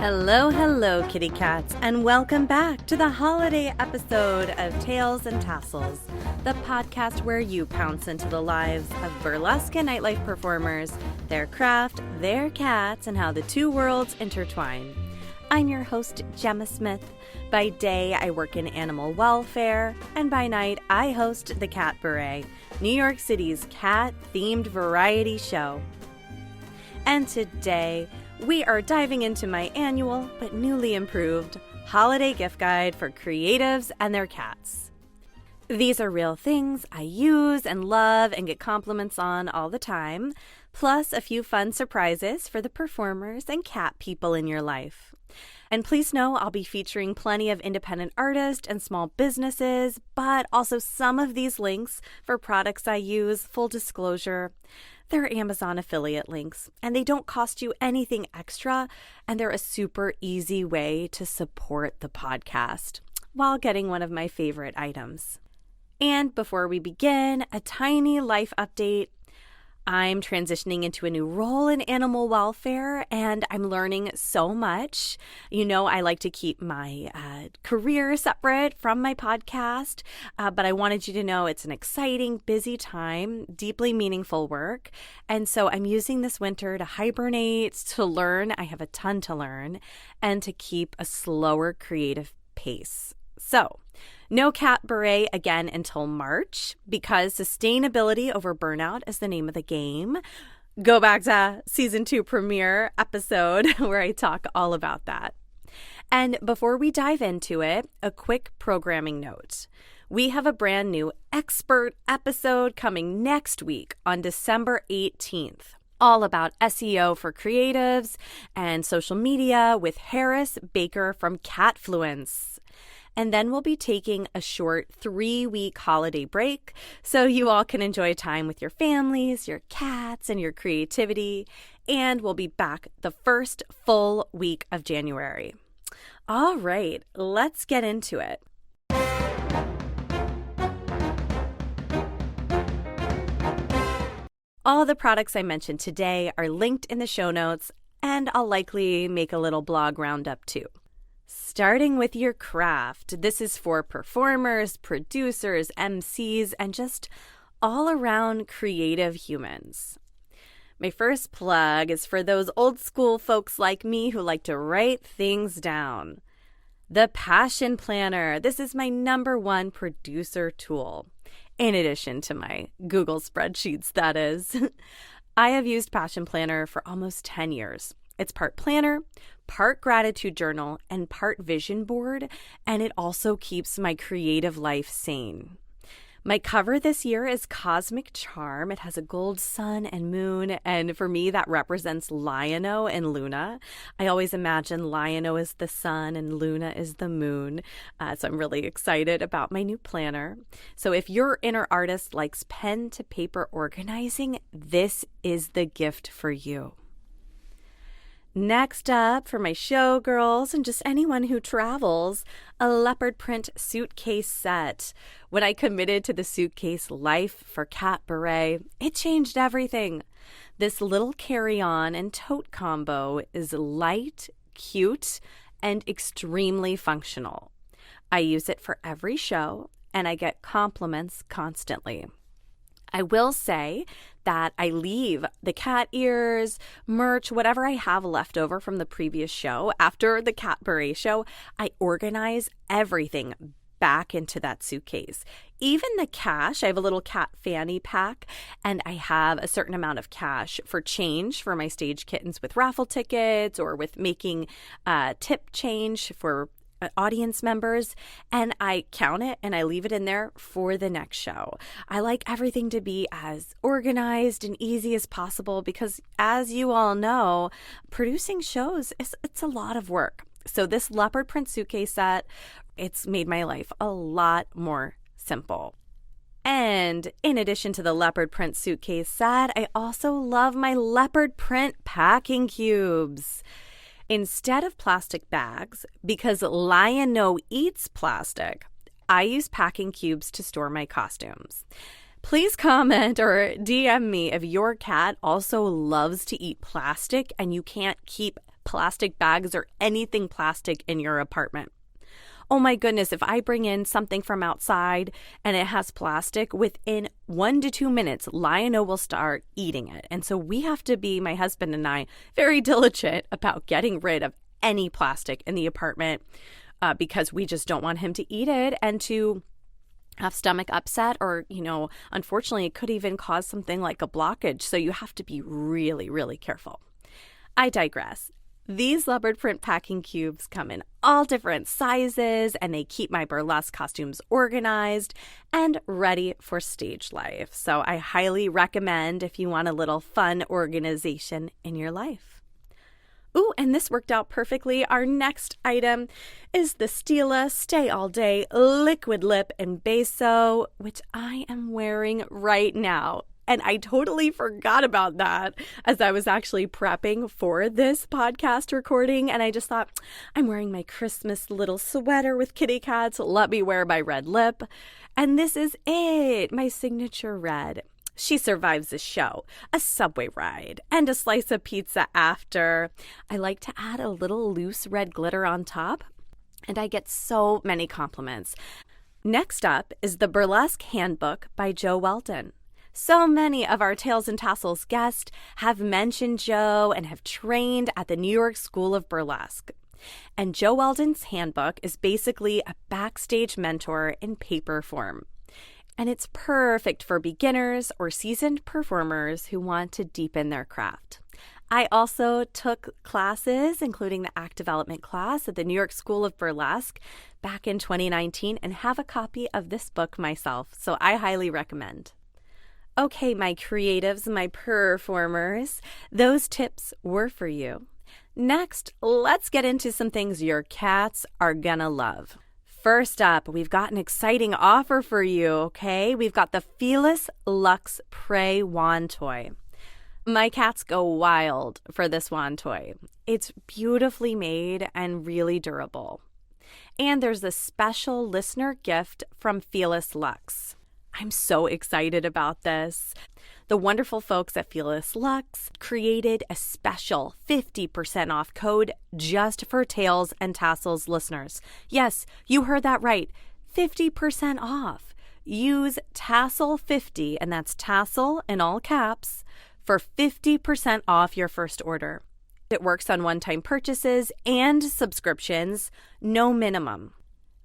Hello, hello, kitty cats, and welcome back to the holiday episode of Tails and Tassels, the podcast where you pounce into the lives of burlesque and nightlife performers, their craft, their cats, and how the two worlds intertwine. I'm your host, Gemma Smith. By day, I work in animal welfare, and by night, I host the Catbaret, New York City's cat-themed variety show. And today, we are diving into my annual, but newly improved, holiday gift guide for creatives and their cats. These are real things I use and love and get compliments on all the time, plus a few fun surprises for the performers and cat people in your life. And please know I'll be featuring plenty of independent artists and small businesses, but also some of these links for products I use, full disclosure, they're Amazon affiliate links, and they don't cost you anything extra, and they're a super easy way to support the podcast while getting one of my favorite items. And before we begin, a tiny life update. I'm transitioning into a new role in animal welfare, and I'm learning so much. You know, I like to keep my career separate from my podcast, but I wanted you to know it's an exciting, busy time, deeply meaningful work. And so I'm using this winter to hibernate, to learn. I have a ton to learn, and to keep a slower creative pace. So, no Catbaret again until March, because sustainability over burnout is the name of the game. Go back to season 2 premiere episode where I talk all about that. And before we dive into it, a quick programming note. We have a brand new expert episode coming next week on December 18th. All about SEO for creatives and social media with Harris Baker from Catfluence. And then we'll be taking a short 3-week holiday break so you all can enjoy time with your families, your cats, and your creativity. And we'll be back the first full week of January. All right, let's get into it. All the products I mentioned today are linked in the show notes, and I'll likely make a little blog roundup too. Starting with your craft. This is for performers, producers, MCs, and just all around creative humans. My first plug is for those old school folks like me who like to write things down. The Passion Planner. This is my #1 producer tool, in addition to my Google spreadsheets, that is. I have used Passion Planner for almost 10 years. It's part planner, part gratitude journal, and part vision board, and it also keeps my creative life sane. My cover this year is Cosmic Charm. It has a gold sun and moon, and for me, that represents Lion-O and Luna. I always imagine Lion-O is the sun and Luna is the moon, so I'm really excited about my new planner. So if your inner artist likes pen to paper organizing, this is the gift for you. Next up, for my showgirls and just anyone who travels, a leopard print suitcase set. When I committed to the suitcase life for Catbaret, it changed everything. This little carry-on and tote combo is light, cute, and extremely functional. I use it for every show, and I get compliments constantly. I will say that I leave the cat ears, merch, whatever I have left over from the previous show. After the Catbaret show, I organize everything back into that suitcase. Even the cash, I have a little cat fanny pack, and I have a certain amount of cash for change for my stage kittens with raffle tickets or with making tip change for audience members, and I count it and I leave it in there for the next show. I like everything to be as organized and easy as possible because, as you all know, producing shows it's a lot of work. So this leopard print suitcase set, it's made my life a lot more simple. And in addition to the leopard print suitcase set, I also love my leopard print packing cubes. Instead of plastic bags, because Lion-O eats plastic, I use packing cubes to store my costumes. Please comment or DM me if your cat also loves to eat plastic and you can't keep plastic bags or anything plastic in your apartment. Oh my goodness, if I bring in something from outside and it has plastic, within 1 to 2 minutes, Lion-O will start eating it. And so we have to be, my husband and I, very diligent about getting rid of any plastic in the apartment because we just don't want him to eat it and to have stomach upset, or, unfortunately, it could even cause something like a blockage. So you have to be really, really careful. I digress. These leopard print packing cubes come in all different sizes, and they keep my burlesque costumes organized and ready for stage life. So I highly recommend if you want a little fun organization in your life. Ooh, and this worked out perfectly. Our next item is the Stila Stay All Day Liquid Lip in Beso, which I am wearing right now. And I totally forgot about that as I was actually prepping for this podcast recording. And I just thought, I'm wearing my Christmas little sweater with kitty cats. Let me wear my red lip. And this is it, my signature red. She survives a show, a subway ride, and a slice of pizza after. I like to add a little loose red glitter on top, and I get so many compliments. Next up is the Burlesque Handbook by Jo Weldon. So many of our Tails and Tassels guests have mentioned Jo and have trained at the New York School of Burlesque. And Jo Weldon's handbook is basically a backstage mentor in paper form. And it's perfect for beginners or seasoned performers who want to deepen their craft. I also took classes, including the Act Development class at the New York School of Burlesque back in 2019, and have a copy of this book myself, so I highly recommend. Okay, my creatives, my performers, those tips were for you. Next, let's get into some things your cats are gonna love. First up, we've got an exciting offer for you, okay? We've got the Felis Luxe Prey Wand Toy. My cats go wild for this wand toy. It's beautifully made and really durable. And there's a special listener gift from Felis Luxe. I'm so excited about this. The wonderful folks at Felis Luxe created a special 50% off code just for Tails and Tassels listeners. Yes, you heard that right. 50% off. Use Tassel50, and that's Tassel in all caps, for 50% off your first order. It works on one-time purchases and subscriptions, no minimum.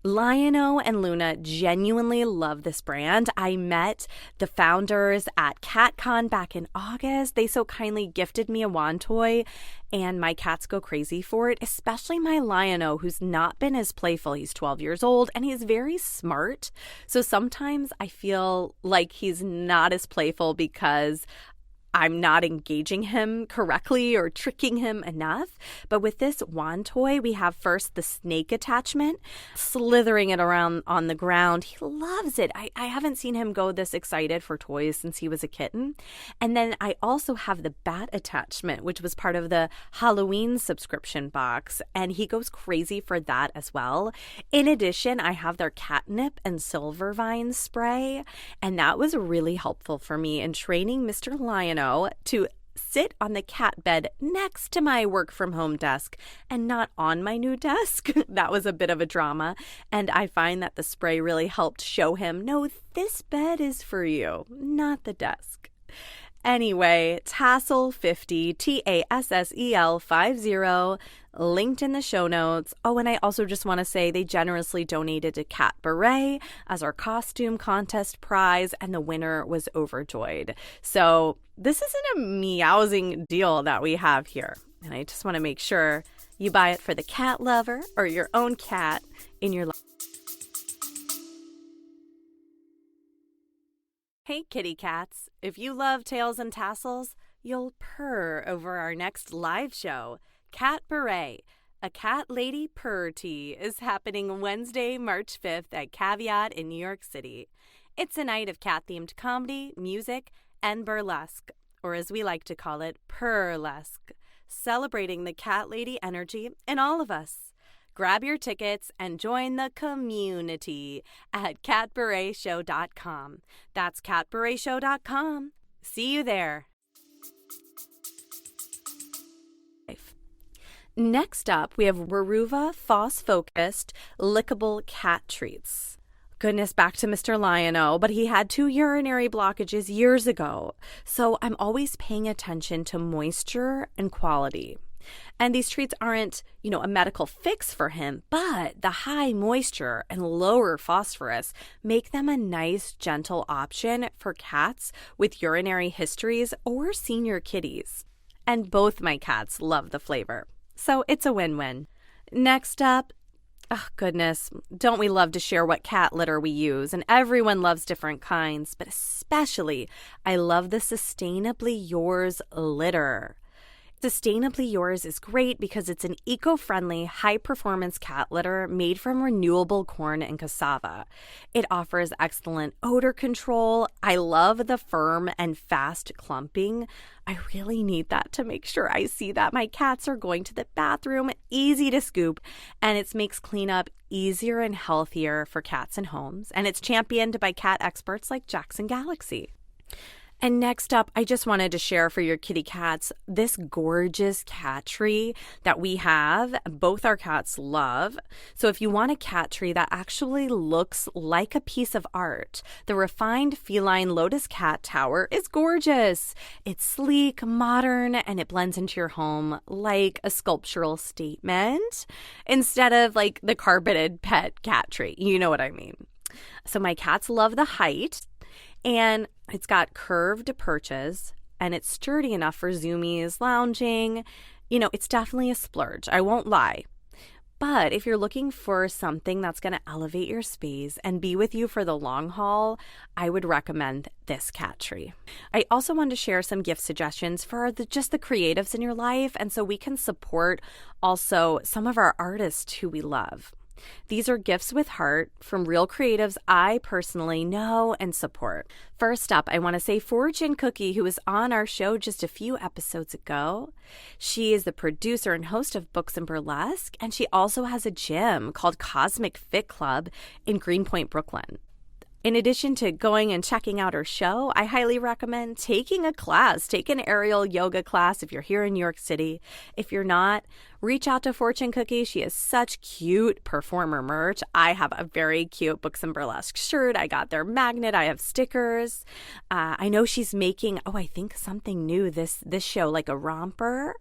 Lion-O and Luna genuinely love this brand. I met the founders at CatCon back in August. They so kindly gifted me a wand toy, and my cats go crazy for it, especially my Lion-O, who's not been as playful. He's 12 years old, and he's very smart. So sometimes I feel like he's not as playful because I'm not engaging him correctly or tricking him enough. But with this wand toy, we have first the snake attachment, slithering it around on the ground. He loves it. I haven't seen him go this excited for toys since he was a kitten. And then I also have the bat attachment, which was part of the Halloween subscription box. And he goes crazy for that as well. In addition, I have their catnip and silver vine spray. And that was really helpful for me in training Mr. Lion-O to sit on the cat bed next to my work from home desk and not on my new desk. That was a bit of a drama. And I find that the spray really helped show him, no, this bed is for you, not the desk. Anyway, Tassel50, Tassel50, linked in the show notes. Oh, and I also just want to say they generously donated to Catbaret as our costume contest prize, and the winner was overjoyed. So this isn't a meowsing deal that we have here. And I just want to make sure you buy it for the cat lover or your own cat in your life. Hey, kitty cats. If you love Tails and Tassels, you'll purr over our next live show. Catbaret, a cat lady purr tea, is happening Wednesday, March 5th at Caveat in New York City. It's a night of cat-themed comedy, music, and burlesque, or as we like to call it, purlesque, celebrating the cat lady energy in all of us. Grab your tickets and join the community at catbaretshow.com. That's catbaretshow.com. See you there. Next up, we have Weruva Foss-focused lickable cat treats. Goodness, back to Mr. Lion-O, but he had 2 urinary blockages years ago, so I'm always paying attention to moisture and quality. And these treats aren't, a medical fix for him, but the high moisture and lower phosphorus make them a nice, gentle option for cats with urinary histories or senior kitties. And both my cats love the flavor, so it's a win-win. Next up, oh, goodness, don't we love to share what cat litter we use? And everyone loves different kinds, but especially I love the Sustainably Yours litter. Sustainably Yours is great because it's an eco-friendly, high-performance cat litter made from renewable corn and cassava. It offers excellent odor control. I love the firm and fast clumping. I really need that to make sure I see that my cats are going to the bathroom, easy to scoop, and it makes cleanup easier and healthier for cats and homes. And it's championed by cat experts like Jackson Galaxy. And next up, I just wanted to share for your kitty cats this gorgeous cat tree that we have. Both our cats love. So if you want a cat tree that actually looks like a piece of art, the refined feline lotus cat tower is gorgeous. It's sleek, modern, and it blends into your home like a sculptural statement instead of like the carpeted pet cat tree. You know what I mean. So my cats love the height. And it's got curved perches, and it's sturdy enough for zoomies, lounging. It's definitely a splurge, I won't lie. But if you're looking for something that's going to elevate your space and be with you for the long haul, I would recommend this cat tree. I also want to share some gift suggestions for just the creatives in your life, and so we can support also some of our artists who we love. These are gifts with heart from real creatives I personally know and support. First up, I want to say Fortune Cookie, who was on our show just a few episodes ago. She is the producer and host of Books and Burlesque, and she also has a gym called Cosmic Fit Club in Greenpoint, Brooklyn. In addition to going and checking out her show, I highly recommend taking a class. Take an aerial yoga class if you're here in New York City. If you're not, reach out to Fortune Cookie. She has such cute performer merch. I have a very cute Books and Burlesque shirt. I got their magnet. I have stickers. I know she's making, I think something new this show, like a romper,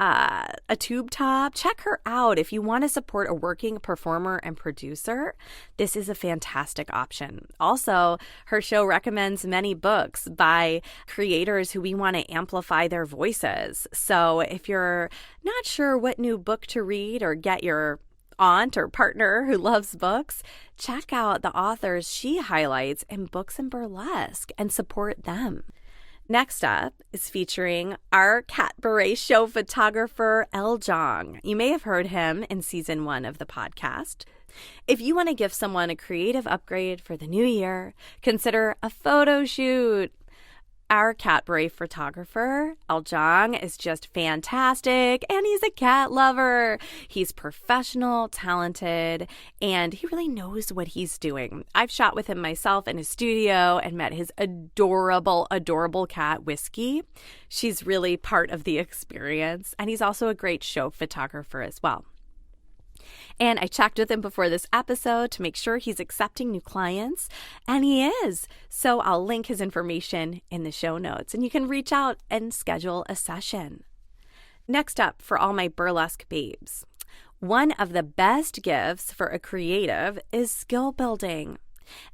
a tube top. Check her out. If you want to support a working performer and producer, this is a fantastic option. Also, her show recommends many books by creators who we want to amplify their voices. So if you're not sure what new book to read or get your aunt or partner who loves books, check out the authors she highlights in Books and Burlesque and support them. Next up is featuring our Catbaret show photographer, El Jong. You may have heard him in season 1 of the podcast. If you want to give someone a creative upgrade for the new year, consider a photo shoot. Our Catbaret photographer, El Jong, is just fantastic, and he's a cat lover. He's professional, talented, and he really knows what he's doing. I've shot with him myself in his studio and met his adorable, adorable cat, Whiskey. She's really part of the experience, and he's also a great show photographer as well. And I checked with him before this episode to make sure he's accepting new clients, and he is. So I'll link his information in the show notes, and you can reach out and schedule a session. Next up, for all my burlesque babes, one of the best gifts for a creative is skill building.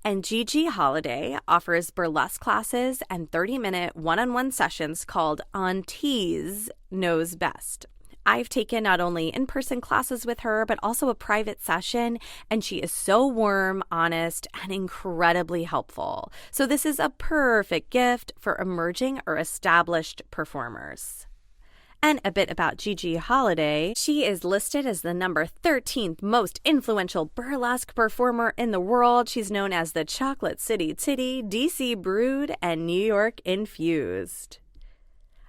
And Gigi Holiday offers burlesque classes and 30-minute one-on-one sessions called Aunties Knows Best. I've taken not only in-person classes with her, but also a private session, and she is so warm, honest, and incredibly helpful. So this is a perfect gift for emerging or established performers. And a bit about Gigi Holiday. She is listed as the number 13th most influential burlesque performer in the world. She's known as the Chocolate City Titty, DC Brood, and New York Infused.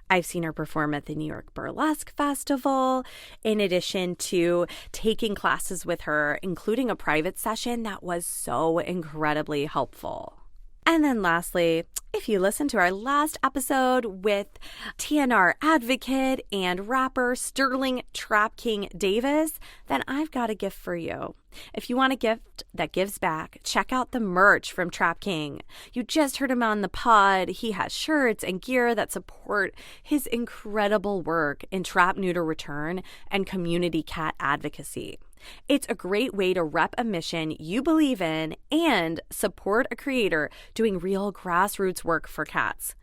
I've seen her perform at the New York Burlesque Festival, in addition to taking classes with her, including a private session that was so incredibly helpful. And then lastly, if you listen to our last episode with TNR advocate and rapper Sterling Trap King Davis, then I've got a gift for you. If you want a gift that gives back, check out the merch from Trap King. You just heard him on the pod. He has shirts and gear that support his incredible work in trap neuter return and community cat advocacy. It's a great way to rep a mission you believe in and support a creator doing real grassroots work for cats.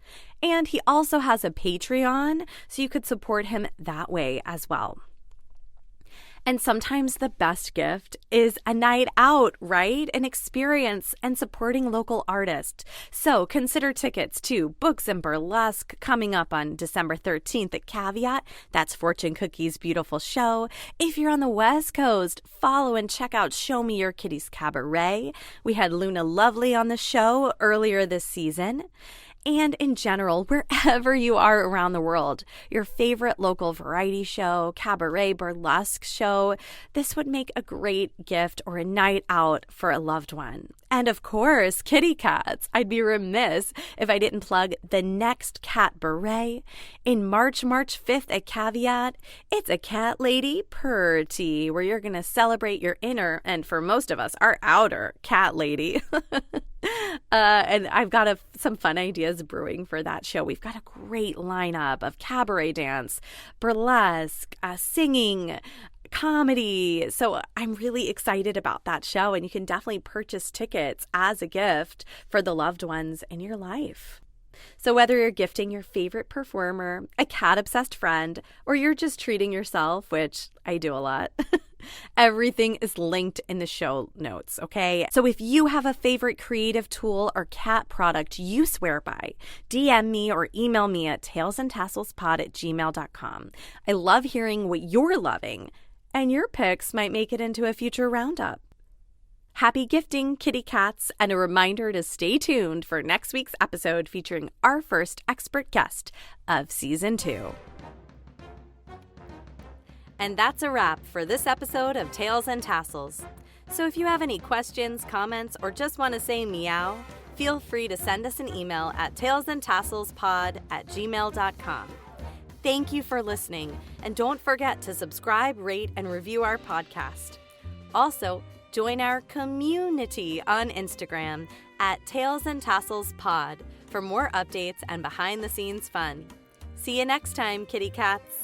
And he also has a Patreon, so you could support him that way as well. And sometimes the best gift is a night out, right? An experience and supporting local artists. So consider tickets to Books and Burlesque coming up on December 13th at Caveat. That's Fortune Cookie's beautiful show. If you're on the West Coast, follow and check out Show Me Your Kitty's Cabaret. We had Luna Lovely on the show earlier this season. And in general, wherever you are around the world, your favorite local variety show, cabaret, burlesque show, this would make a great gift or a night out for a loved one. And of course, kitty cats. I'd be remiss if I didn't plug the next Catbaret. In March 5th at Caveat, it's a cat lady party where you're going to celebrate your inner, and for most of us, our outer cat lady. And I've got some fun ideas brewing for that show. We've got a great lineup of cabaret dance, burlesque, singing, comedy. So I'm really excited about that show, and you can definitely purchase tickets as a gift for the loved ones in your life. So whether you're gifting your favorite performer, a cat-obsessed friend, or you're just treating yourself, which I do a lot, everything is linked in the show notes, okay? So if you have a favorite creative tool or cat product you swear by, DM me or email me at tailsandtasselspod@gmail.com. I love hearing what you're loving, and your picks might make it into a future roundup. Happy gifting, kitty cats, and a reminder to stay tuned for next week's episode featuring our first expert guest of Season 2. And that's a wrap for this episode of Tails and Tassels. So if you have any questions, comments, or just want to say meow, feel free to send us an email at tailsandtasselspod@gmail.com. Thank you for listening, and don't forget to subscribe, rate, and review our podcast. Also, join our community on Instagram at Tails and Tassels Pod for more updates and behind-the-scenes fun. See you next time, kitty cats.